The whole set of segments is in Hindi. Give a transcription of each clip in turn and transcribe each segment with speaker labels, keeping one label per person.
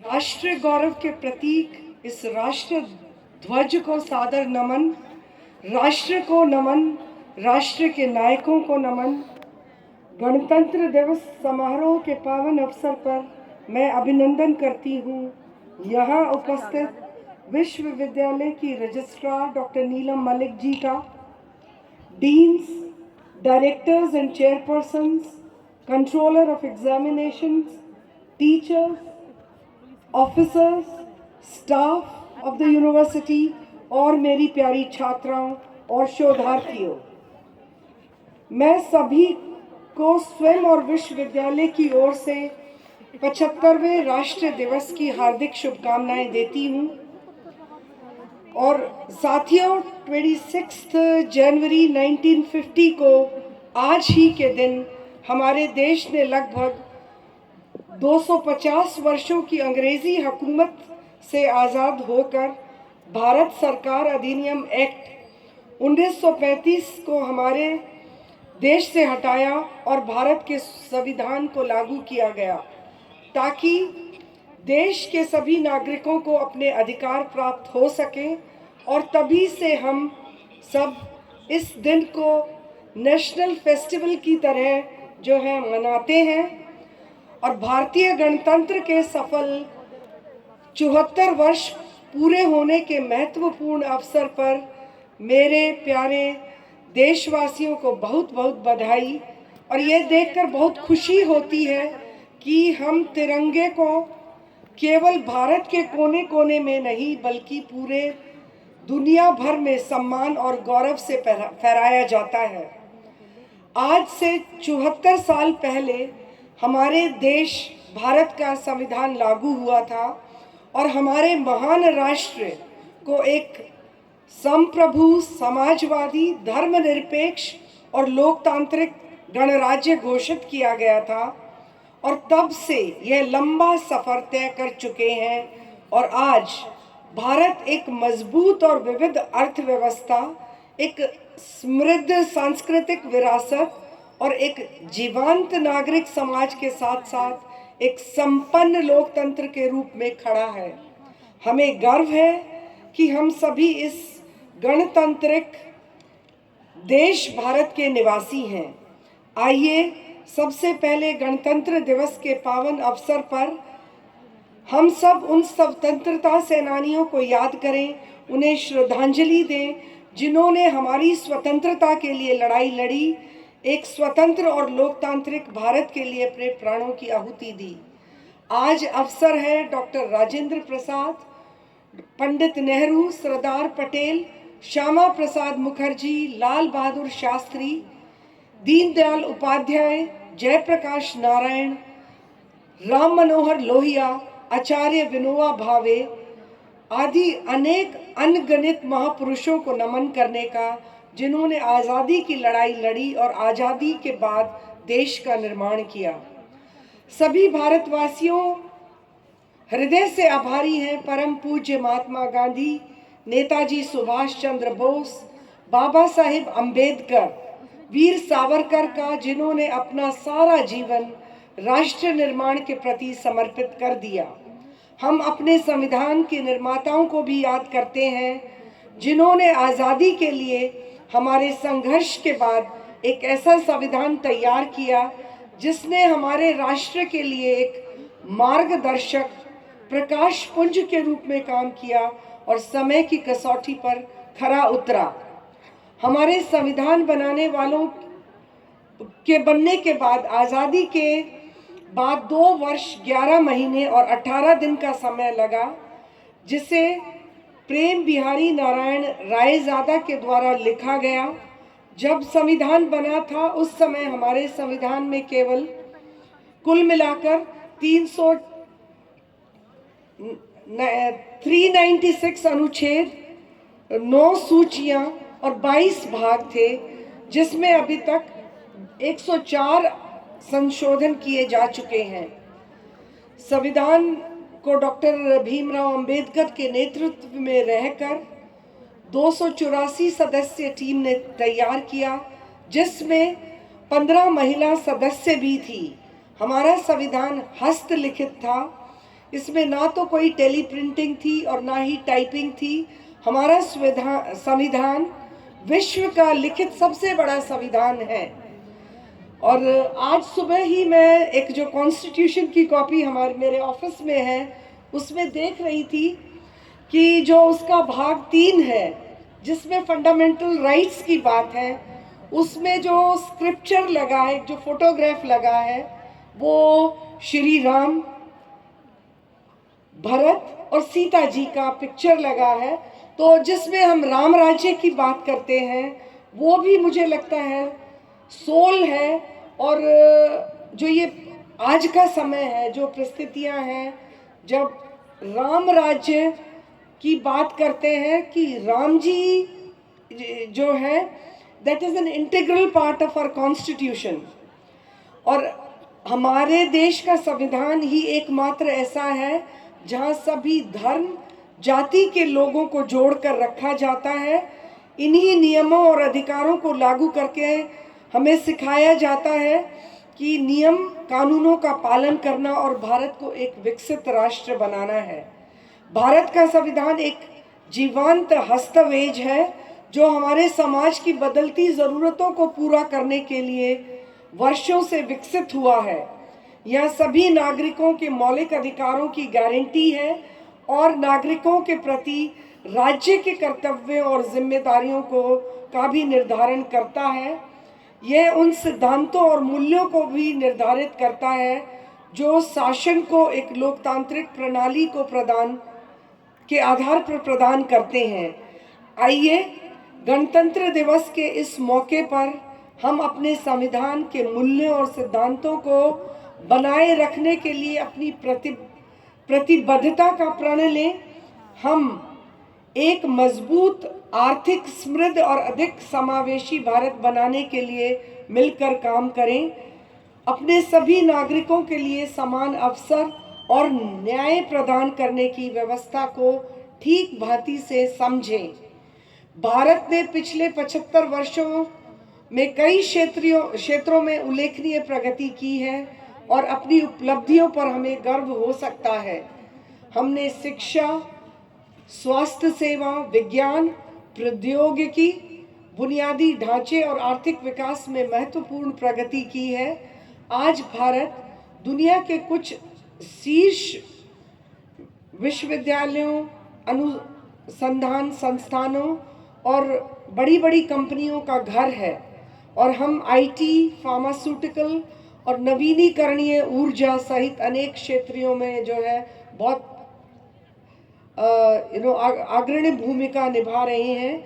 Speaker 1: राष्ट्रीय गौरव के प्रतीक इस राष्ट्र ध्वज को सादर नमन। राष्ट्र को नमन, राष्ट्र के नायकों को नमन। गणतंत्र दिवस समारोह के पावन अवसर पर मैं अभिनंदन करती हूँ यहाँ उपस्थित विश्वविद्यालय की रजिस्ट्रार डॉक्टर नीलम मलिक जी का, deans, directors and chairpersons, controller of examinations, teachers, officers, staff of the university और मेरी प्यारी छात्राओं और शोधार्थियों, मैं सभी को स्वयं और विश्वविद्यालय की ओर से 75वें राष्ट्रीय दिवस की हार्दिक शुभकामनाएं देती हूं। और साथियों, 26 जनवरी 1950 को आज ही के दिन हमारे देश ने लगभग 250 वर्षों की अंग्रेजी हुकूमत से आज़ाद होकर भारत सरकार अधिनियम एक्ट 1935 को हमारे देश से हटाया और भारत के संविधान को लागू किया गया ताकि देश के सभी नागरिकों को अपने अधिकार प्राप्त हो सके। और तभी से हम सब इस दिन को नेशनल फेस्टिवल की तरह जो है मनाते हैं। और भारतीय गणतंत्र के सफल 74 वर्ष पूरे होने के महत्वपूर्ण अवसर पर मेरे प्यारे देशवासियों को बहुत बहुत बधाई। और ये देखकर बहुत खुशी होती है कि हम तिरंगे को केवल भारत के कोने कोने में नहीं बल्कि पूरे दुनिया भर में सम्मान और गौरव से फहराया जाता है। आज से 74 साल पहले हमारे देश भारत का संविधान लागू हुआ था और हमारे महान राष्ट्र को एक संप्रभु, समाजवादी, धर्मनिरपेक्ष और लोकतांत्रिक गणराज्य घोषित किया गया था। और तब से यह लंबा सफर तय कर चुके हैं और आज भारत एक मजबूत और विविध अर्थव्यवस्था, एक समृद्ध सांस्कृतिक विरासत और एक जीवंत नागरिक समाज के साथ साथ एक संपन्न लोकतंत्र के रूप में खड़ा है। हमें गर्व है कि हम सभी इस गणतांत्रिक देश भारत के निवासी हैं। आइए सबसे पहले गणतंत्र दिवस के पावन अवसर पर हम सब उन स्वतंत्रता सेनानियों को याद करें, उन्हें श्रद्धांजलि दें जिन्होंने हमारी स्वतंत्रता के लिए लड़ाई लड़ी, एक स्वतंत्र और लोकतांत्रिक भारत के लिए अपने प्राणों की आहुति दी। आज अवसर है डॉक्टर राजेंद्र प्रसाद, पंडित नेहरू, सरदार पटेल, श्यामा प्रसाद मुखर्जी, लाल बहादुर शास्त्री, दीनदयाल उपाध्याय, जयप्रकाश नारायण, राम मनोहर लोहिया, आचार्य विनोबा भावे आदि अनेक अनगिनत महापुरुषों को नमन करने का, जिन्होंने आज़ादी की लड़ाई लड़ी और आज़ादी के बाद देश का निर्माण किया। सभी भारतवासियों हृदय से आभारी हैं परम पूज्य महात्मा गांधी, नेताजी सुभाष चंद्र बोस, बाबा साहिब अम्बेडकर, वीर सावरकर का, जिन्होंने अपना सारा जीवन राष्ट्र निर्माण के प्रति समर्पित कर दिया। हम अपने संविधान के निर्माताओं को भी याद करते हैं जिन्होंने आज़ादी के लिए हमारे संघर्ष के बाद एक ऐसा संविधान तैयार किया जिसने हमारे राष्ट्र के लिए एक मार्गदर्शक प्रकाश पुंज के रूप में काम किया और समय की कसौटी पर खरा उतरा। हमारे संविधान बनाने वालों के बनने के बाद आज़ादी के बाद 2 वर्ष 11 महीने और 18 दिन का समय लगा, जिसे प्रेम बिहारी नारायण रायजादा के द्वारा लिखा गया। जब संविधान बना था उस समय हमारे संविधान में केवल कुल मिलाकर 396 अनुच्छेद, 9 सूचियां और 22 भाग थे, जिसमें अभी तक 104 संशोधन किए जा चुके हैं। संविधान को डॉक्टर भीमराव अंबेडकर के नेतृत्व में रहकर 284 सदस्य टीम ने तैयार किया, जिसमें 15 महिला सदस्य भी थी। हमारा संविधान हस्तलिखित था। इसमें ना तो कोई टेली प्रिंटिंग थी और ना ही टाइपिंग थी। हमारा संविधान विश्व का लिखित सबसे बड़ा संविधान है। और आज सुबह ही मैं एक जो कॉन्स्टिट्यूशन की कॉपी मेरे ऑफिस में है उसमें देख रही थी कि जो उसका भाग 3 है जिसमें फंडामेंटल राइट्स की बात है, उसमें जो स्क्रिप्चर लगा है, जो फोटोग्राफ लगा है, वो श्री राम, भरत और सीता जी का पिक्चर लगा है। तो जिसमें हम राम राज्य की बात करते हैं वो भी मुझे लगता है सोल है। और जो ये आज का समय है, जो परिस्थितियां हैं, जब राम राज्य की बात करते हैं कि राम जी जो है that is an integral part of our constitution. और हमारे देश का संविधान ही एकमात्र ऐसा है जहाँ सभी धर्म जाति के लोगों को जोड़कर रखा जाता है। इन्हीं नियमों और अधिकारों को लागू करके हमें सिखाया जाता है कि नियम कानूनों का पालन करना और भारत को एक विकसित राष्ट्र बनाना है। भारत का संविधान एक जीवंत दस्तावेज है जो हमारे समाज की बदलती ज़रूरतों को पूरा करने के लिए वर्षों से विकसित हुआ है। यह सभी नागरिकों के मौलिक अधिकारों की गारंटी है और नागरिकों के प्रति राज्य के कर्तव्यों और जिम्मेदारियों का भी निर्धारण करता है। यह उन सिद्धांतों और मूल्यों को भी निर्धारित करता है जो शासन को एक लोकतांत्रिक प्रणाली को के आधार पर प्रदान करते हैं। आइए गणतंत्र दिवस के इस मौके पर हम अपने संविधान के मूल्यों और सिद्धांतों को बनाए रखने के लिए अपनी प्रतिबद्धता का प्रण लें। हम एक मजबूत, आर्थिक, समृद्ध और अधिक समावेशी भारत बनाने के लिए मिलकर काम करें। अपने सभी नागरिकों के लिए समान अवसर और न्याय प्रदान करने की व्यवस्था को ठीक भांति से समझें। भारत ने पिछले 75 वर्षों में कई क्षेत्रों में उल्लेखनीय प्रगति की है और अपनी उपलब्धियों पर हमें गर्व हो सकता है। हमने शिक्षा, स्वास्थ्य सेवा, विज्ञान, प्रौद्योगिकी, बुनियादी ढांचे और आर्थिक विकास में महत्वपूर्ण प्रगति की है। आज भारत दुनिया के कुछ शीर्ष विश्वविद्यालयों, अनुसंधान संस्थानों और बड़ी बड़ी कंपनियों का घर है और हम आईटी, फार्मास्यूटिकल और नवीनीकरणीय ऊर्जा सहित अनेक क्षेत्रों में जो है बहुत अग्रणी भूमिका निभा रहे हैं।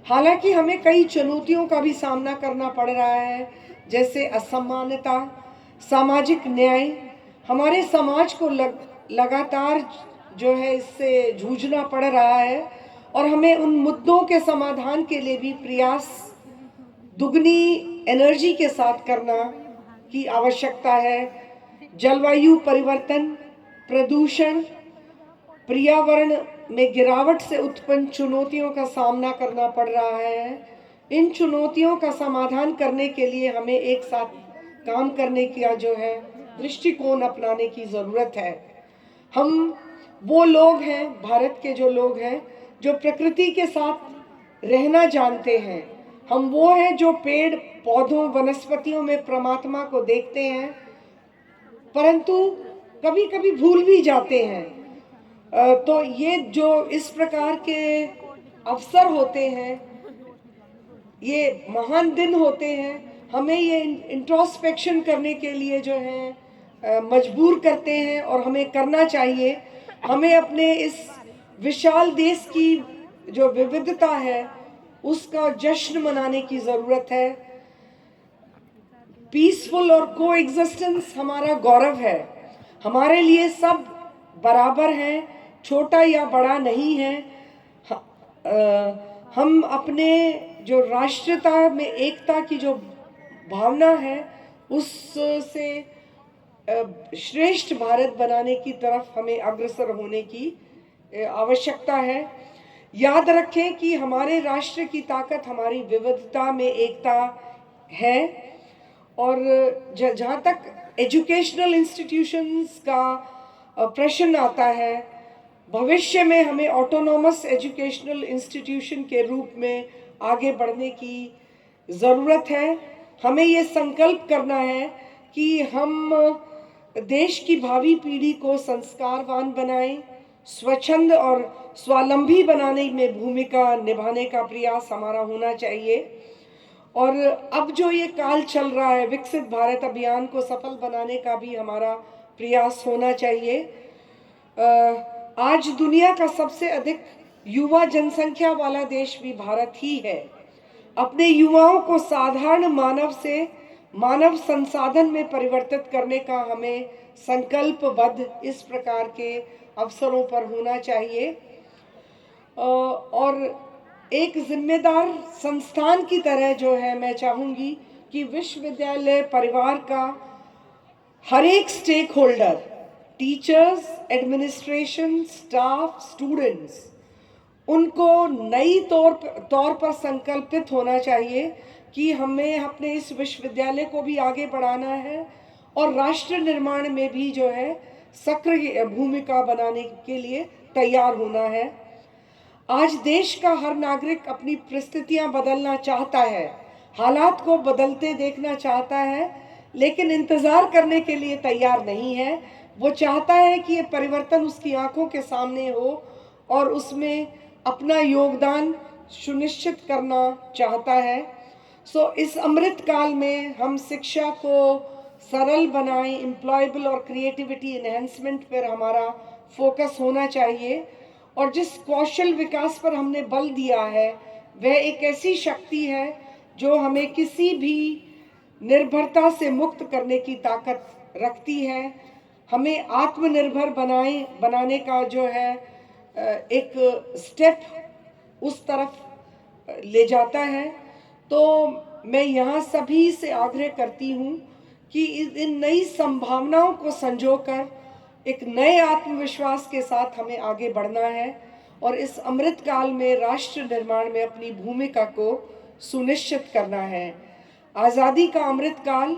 Speaker 1: हालांकि हमें कई चुनौतियों का भी सामना करना पड़ रहा है, जैसे असमानता, सामाजिक न्याय। हमारे समाज को लगातार जो है इससे जूझना पड़ रहा है और हमें उन मुद्दों के समाधान के लिए भी प्रयास दुगनी एनर्जी के साथ करना की आवश्यकता है। जलवायु परिवर्तन, प्रदूषण, पर्यावरण में गिरावट से उत्पन्न चुनौतियों का सामना करना पड़ रहा है। इन चुनौतियों का समाधान करने के लिए हमें एक साथ काम करने का जो है दृष्टिकोण अपनाने की ज़रूरत है। हम वो लोग हैं, भारत के जो लोग हैं जो प्रकृति के साथ रहना जानते हैं। हम वो हैं जो पेड़ पौधों, वनस्पतियों में परमात्मा को देखते हैं, परंतु कभी कभी भूल भी जाते हैं। तो ये जो इस प्रकार के अवसर होते हैं, ये महान दिन होते हैं, हमें ये इंट्रोस्पेक्शन करने के लिए जो है मजबूर करते हैं और हमें करना चाहिए। हमें अपने इस विशाल देश की जो विविधता है उसका जश्न मनाने की ज़रूरत है। पीसफुल और कोएग्जिस्टेंस हमारा गौरव है। हमारे लिए सब बराबर हैं, छोटा या बड़ा नहीं है। हम अपने जो राष्ट्रीयता में एकता की जो भावना है उससे श्रेष्ठ भारत बनाने की तरफ हमें अग्रसर होने की आवश्यकता है। याद रखें कि हमारे राष्ट्र की ताकत हमारी विविधता में एकता है। और जहाँ तक एजुकेशनल इंस्टीट्यूशंस का प्रश्न आता है। भविष्य में हमें ऑटोनॉमस एजुकेशनल इंस्टीट्यूशन के रूप में आगे बढ़ने की ज़रूरत है। हमें ये संकल्प करना है कि हम देश की भावी पीढ़ी को संस्कारवान बनाएं, स्वच्छंद और स्वावलंबी बनाने में भूमिका निभाने का प्रयास हमारा होना चाहिए। और अब जो ये काल चल रहा है, विकसित भारत अभियान को सफल बनाने का भी हमारा प्रयास होना चाहिए। आज दुनिया का सबसे अधिक युवा जनसंख्या वाला देश भी भारत ही है। अपने युवाओं को साधारण मानव से मानव संसाधन में परिवर्तित करने का हमें संकल्पबद्ध इस प्रकार के अवसरों पर होना चाहिए। और एक जिम्मेदार संस्थान की तरह जो है, मैं चाहूँगी कि विश्वविद्यालय परिवार का हर एक stakeholder, teachers, administration, staff, students, उनको नई तौर पर संकल्पित होना चाहिए कि हमें अपने इस विश्वविद्यालय को भी आगे बढ़ाना है और राष्ट्र निर्माण में भी जो है सक्रिय भूमिका बनाने के लिए तैयार होना है। आज देश का हर नागरिक अपनी परिस्थितियां बदलना चाहता है, हालात को बदलते देखना चाहता है, लेकिन इंतज़ार करने के लिए तैयार नहीं है। वो चाहता है कि ये परिवर्तन उसकी आंखों के सामने हो और उसमें अपना योगदान सुनिश्चित करना चाहता है। इस अमृत काल में हम शिक्षा को सरल बनाएं, एम्प्लॉयबल और क्रिएटिविटी एनहेंसमेंट पर हमारा फोकस होना चाहिए। और जिस कौशल विकास पर हमने बल दिया है, वह एक ऐसी शक्ति है जो हमें किसी भी निर्भरता से मुक्त करने की ताकत रखती है। हमें आत्मनिर्भर बनाने का जो है एक स्टेप उस तरफ ले जाता है। तो मैं यहाँ सभी से आग्रह करती हूँ कि इन नई संभावनाओं को संजोकर एक नए आत्मविश्वास के साथ हमें आगे बढ़ना है और इस अमृत काल में राष्ट्र निर्माण में अपनी भूमिका को सुनिश्चित करना है। आज़ादी का अमृत काल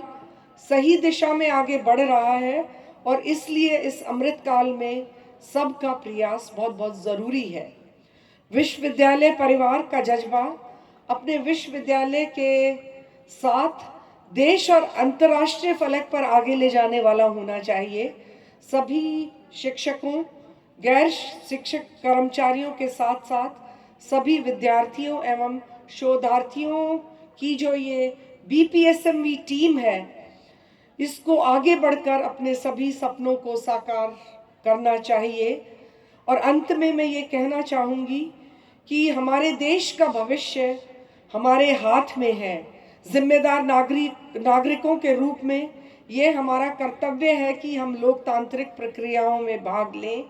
Speaker 1: सही दिशा में आगे बढ़ रहा है और इसलिए इस अमृत काल में सबका प्रयास बहुत बहुत ज़रूरी है। विश्वविद्यालय परिवार का जज्बा अपने विश्वविद्यालय के साथ देश और अंतर्राष्ट्रीय फलक पर आगे ले जाने वाला होना चाहिए। सभी शिक्षकों, गैर शिक्षक कर्मचारियों के साथ साथ सभी विद्यार्थियों एवं शोधार्थियों की जो ये BPSMV टीम है, इसको आगे बढ़कर अपने सभी सपनों को साकार करना चाहिए। और अंत में मैं ये कहना चाहूँगी कि हमारे देश का भविष्य हमारे हाथ में है। जिम्मेदार नागरिकों के रूप में ये हमारा कर्तव्य है कि हम लोकतांत्रिक प्रक्रियाओं में भाग लें,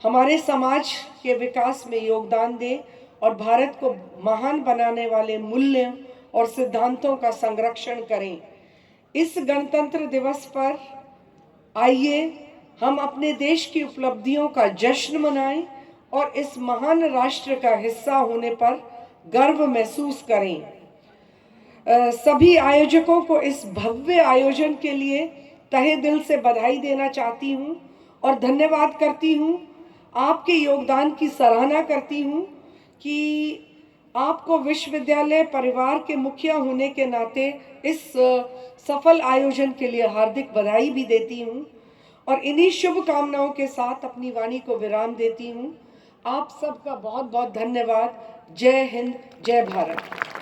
Speaker 1: हमारे समाज के विकास में योगदान दें और भारत को महान बनाने वाले मूल्यों और सिद्धांतों का संरक्षण करें। इस गणतंत्र दिवस पर आइए हम अपने देश की उपलब्धियों का जश्न मनाएं और इस महान राष्ट्र का हिस्सा होने पर गर्व महसूस करें। सभी आयोजकों को इस भव्य आयोजन के लिए तहे दिल से बधाई देना चाहती हूं और धन्यवाद करती हूं। आपके योगदान की सराहना करती हूं कि आपको विश्वविद्यालय परिवार के मुखिया होने के नाते इस सफल आयोजन के लिए हार्दिक बधाई भी देती हूं और इन्हीं शुभकामनाओं के साथ अपनी वाणी को विराम देती हूं। आप सबका बहुत बहुत धन्यवाद। जय हिंद, जय भारत।